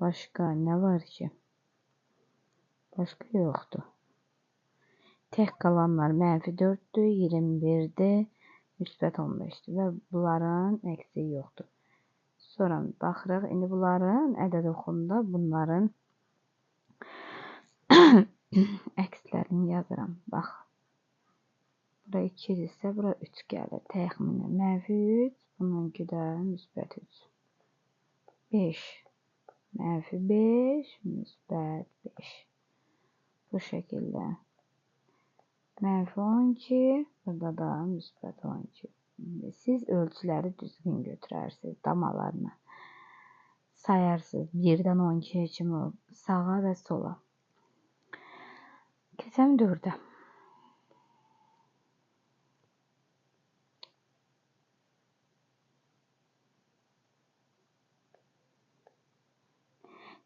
Başqa nə var ki? Başqa yoxdur. Tək qalanlar -4-dür, 21-dir, -15-dir və bunların əksi yoxdur. Sonra baxırıq, indi bunların ədəd oxunda bunların əkslərini yazıram. Bax, bura 2-dirsə, bura 3 gəlir. Təxminən -3, bununki də -3. 5, -5, -5. Bu şəkildə. -12, burada da -12. Siz ölçüləri düzgün götürərsiniz damalarına. Sayarsınız 1-dən 12-yə kimi sağa və sola. Keçəm 4-ə.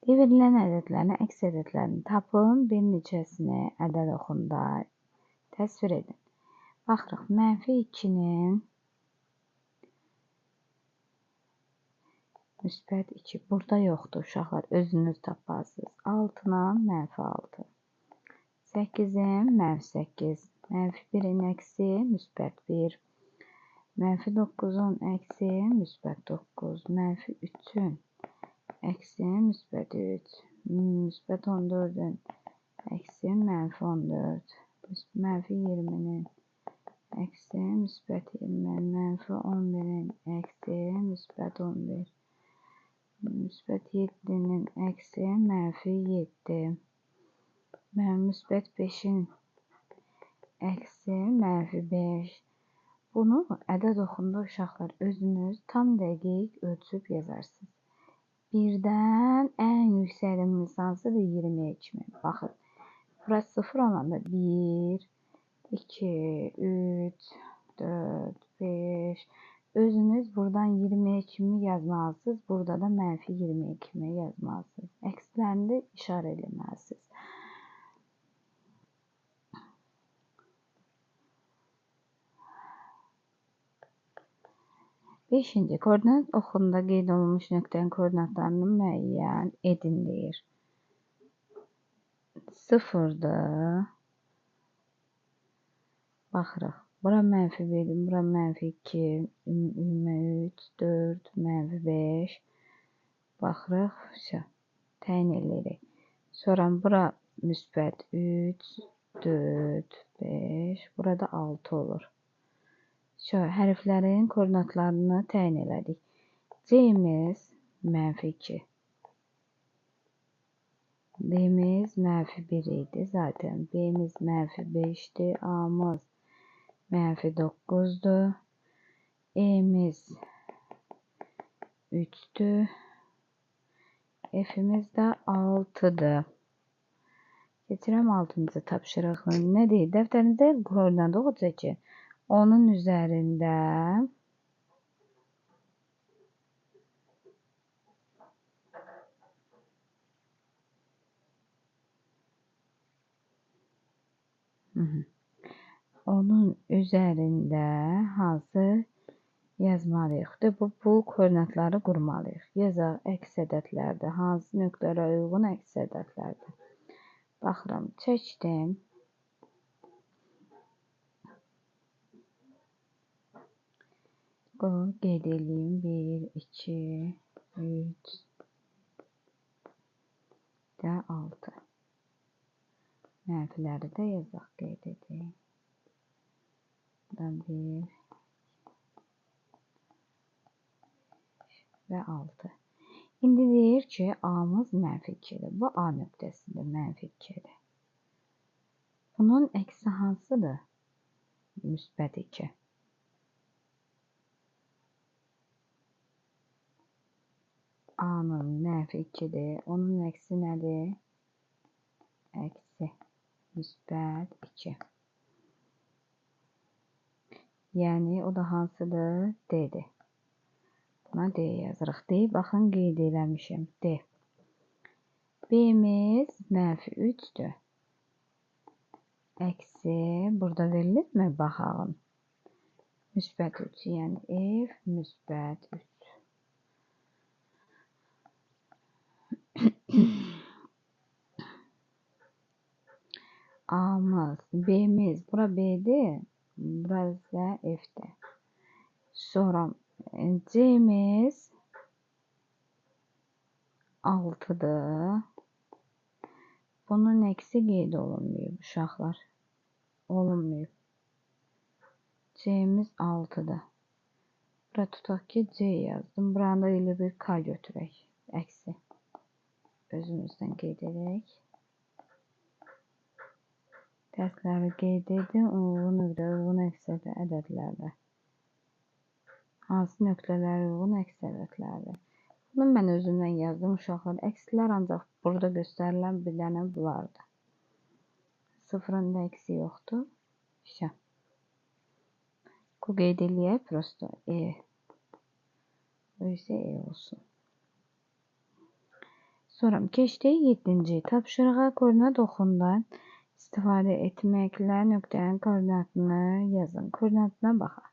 Verilən ədədlərin əks ədədlərini tapın, bir neçəsini ədəd oxunda təsvir edin. Baxırıq, -2-nin -2. Burada yoxdur uşaqlar, özünüz taparsınız. 6-dan -6. 8-in -8. -1-in əksi -1. -9-un əksi -9. -3-ün əksi -3. -14-ün əksi -14. -20-nin əksi -20. -11-in əksi -11. -7-nin əksi -7. -5-in əksi -5. Bunu ədəd oxunda uşaqlar özünüz tam dəqiq ölçüb yazarsınız. 1-dən ən yüksəlimiz hansıdır? 20-yə kimi. Baxın, burası 0 olanda 1, 2, 3, 4, 5. Özünüz buradan 20'ye kimi yazmalısınız. Burada da -20'ye kimi yazmalısınız. Əkslərini də işarə eləməlisiniz. Beşinci, koordinat oxunda qeyd olunmuş nöqtənin koordinatlarını müəyyən edin deyir. 0'dır. Baxırıq. Bura -1, bura -2, -3, 4, -5. Baxırıq. Təyin edirik. Sonra bura -3, 4, 5. Burada 6 olur. Hərflərin koordinatlarını təyin elədik. C-imiz -2. D-imiz -1 idi zaten. B-imiz -5'dir. A-mız -9'dur. E-miz 3'dür. F-imiz də 6'dır. Keçirəm 6-cı tapşırığı. Nə deyir? Dəftərinizdə koordinat olacaq ki, onun üzərində hansı yazmalıyıq? Bu koordinatları qurmalıyıq. Yazaq, əks ədədlərdir. Hansı nöqtələrə uyğun əks ədədlərdir? Baxıram, çəkdim. Qeyd edeyim. 1, 2, 3 və 6. Mənfiləri də yazaq, qeyd edeyim. 1 və 6. İndi deyir ki, A-mız -2'dir. Bu A nöqtəsində -2'dir. Bunun əksi hansıdır? -2. A-nın -2'dir. Onun əksi nədir? Əksi -2. Yəni, o da hansıdır? D-dir. Buna D yazırıq. D, baxın, qeyd eləmişim. D. B-imiz -3'dür. Əksi, burada verilirmi? Baxalım. -3, yəni F -3. A'mız, B'miz. Bura B'dir. Burası F'dir. Sonra C'miz 6'dır. Bunun eksi qeyd olunmuyor uşaqlar. Olunmuyor. C'miz 6'dır. Bura tutaq ki C yazdım. Buranda elə bir K götürək. Əksi. Özümüzdən qeyd edək. Dərsləri qeyd edin. Uyğun nöqtə, uyğun əks ədədlərdə. Hansı nöqtələr uyğun əks ədədlərdə. Bunu mən özümdən yazdım uşaqlar. Əkslər ancaq burada göstərilən bir dənə bulardır. Sıfırın da əksi yoxdur. İşte. Bu qeyd eləyək. Prosto E. O isə E olsun. Sonra keçdik 7-ci tapşırığa koordinat oxundan istifadə etməklə nöqtənin koordinatını yazın. Koordinatına baxaq.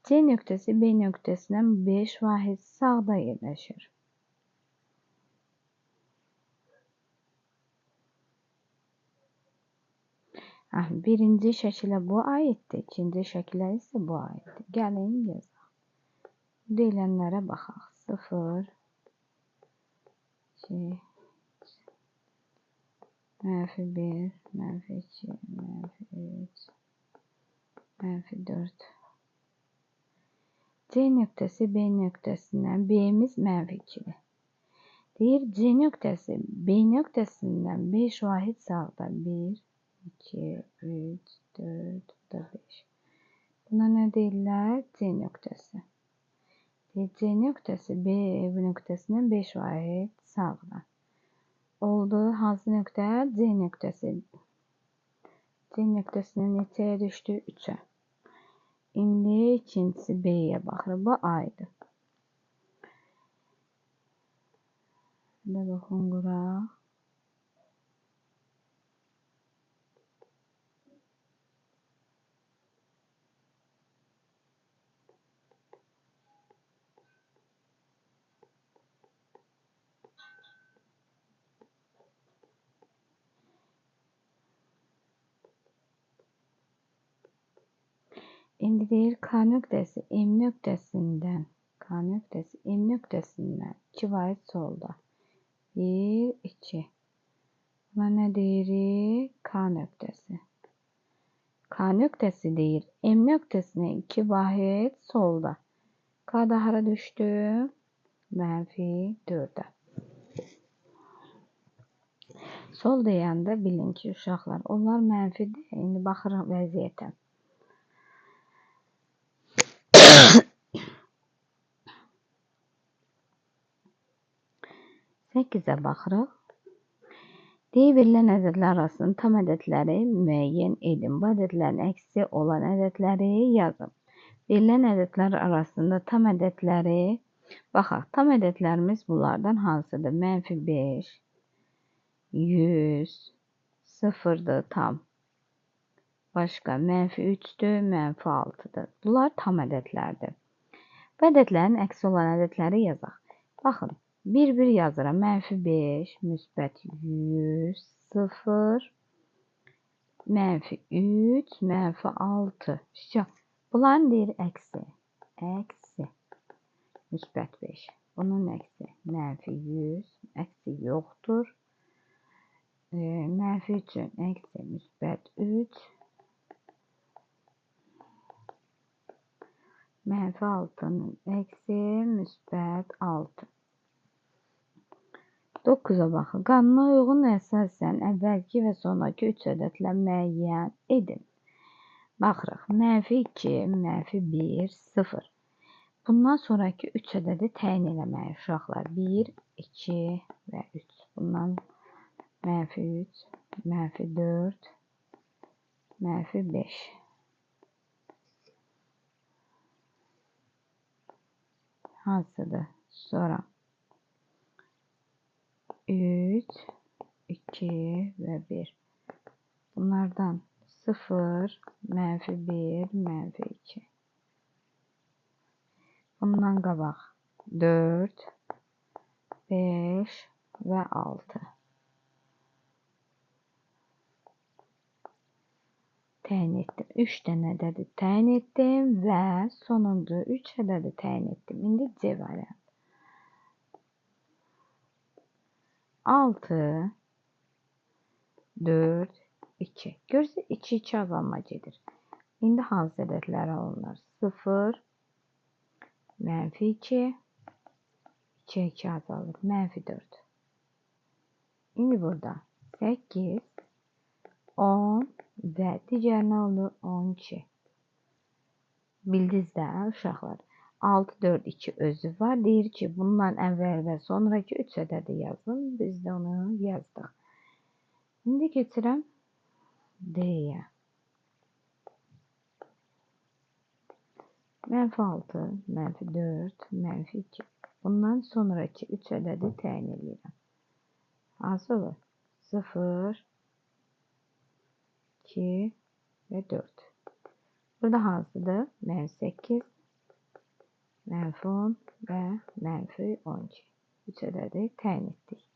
C nöqtəsi B nöqtəsindən 5 vahid sağda yerləşir. Birinci şəkilə bu aiddir, ikinci şəkilə isə bu aiddir. Gəlin yazaq. Deyilənlərə baxaq. 0, 2, mənfi 1, mənfi 2, mənfi 3, mənfi 4. C nöqtəsi B nöqtəsindən B'miz mənfi 2'dir. Deyir C nöqtəsi B nöqtəsindən 5 vahid sağda. 1, 2, 3, 4, 5. Buna nə deyirlər? C nöqtəsi. C nöqtəsi B nöqtəsindən 5 vahid sağda. Oldu. Hansı nöqtə? C nöqtəsi. C nöqtəsindən neçəyə düşdü? 3'ə. İndi ikincisi B'yə baxırıq. Bu A'ydı. Burada baxın quraq. İndi deyir K nöqtəsi M nöqtəsindən. K nöqtəsi M nöqtəsindən 2 vahid solda. 1, 2. Buna nə deyirik? K nöqtəsi. K nöqtəsi deyir M nöqtəsinə 2 vahid solda. K da hara düşdü? Mənfi 4'ə. Sol deyəndə bilin ki uşaqlar onlar mənfidir. İndi baxırıq vəziyyətə. 8'ə baxırıq. Deyir verilən ədədlər arasında tam ədədləri müəyyən edin. Bu ədədlərin əksi olan ədədləri yazın. Verilən ədədlər arasında tam ədədləri baxaq. Tam ədədlərimiz bunlardan hansıdır? Mənfi 5, 100, 0'dır tam. Başqa mənfi 3'dür, mənfi 6'dır. Bunlar tam ədədlərdir. Bu ədədlərin əksi olan ədədləri yazaq. Baxın. 1 yazıram. Mənfi 5, müsbət 100, 0, mənfi 3, mənfi 6. Bunların deyir əksi. Əksi. Müsbət 5. Bunun əksi. Mənfi 100. Əksi yoxdur. Mənfi 3'ün əksi. Müsbət 3. Mənfi 6'nın əksi. Müsbət 6. 9'a baxın. Qanuna uyğun əsasən əvvəlki və sonraki 3 ədədlə müəyyən edin. Baxırıq. Mənfi 2, mənfi 1, 0. Bundan sonraki 3 ədədi təyin eləməyik uşaqlar. 1, 2 və 3. Bundan mənfi 3, mənfi 4, mənfi 5. Hansıdır? Sonra 3, 2 və 1. Bunlardan 0, mənfi 1, mənfi 2. Bundan qabaq 4, 5, ve 6. Təyin etdim. 3 dənə ədədi təyin etdim və sonuncu 3 ədədi təyin etdim. İndi C variantı. 6, 4, 2. Görürsünüz 2, 2 azalma gedir. İndi hansı ədədlər alınır? 0, -2, 2, 2 azalır. -4. İndi burada 8, 10 və digər nə olur? 12. Bildiniz də uşaqlar. 6, 4, 2 özü var. Deyir ki, bundan əvvəl və sonraki 3 ədədi yazın. Biz də onu yazdıq. İndi keçirəm D-yə. -6, -4, -2. Bundan sonraki 3 ədədi təyin edirəm. Hansı olur? 0, 2 və 4. Burada hansıdır? -8, -10 və -12. 3 ədədi təyin etdik.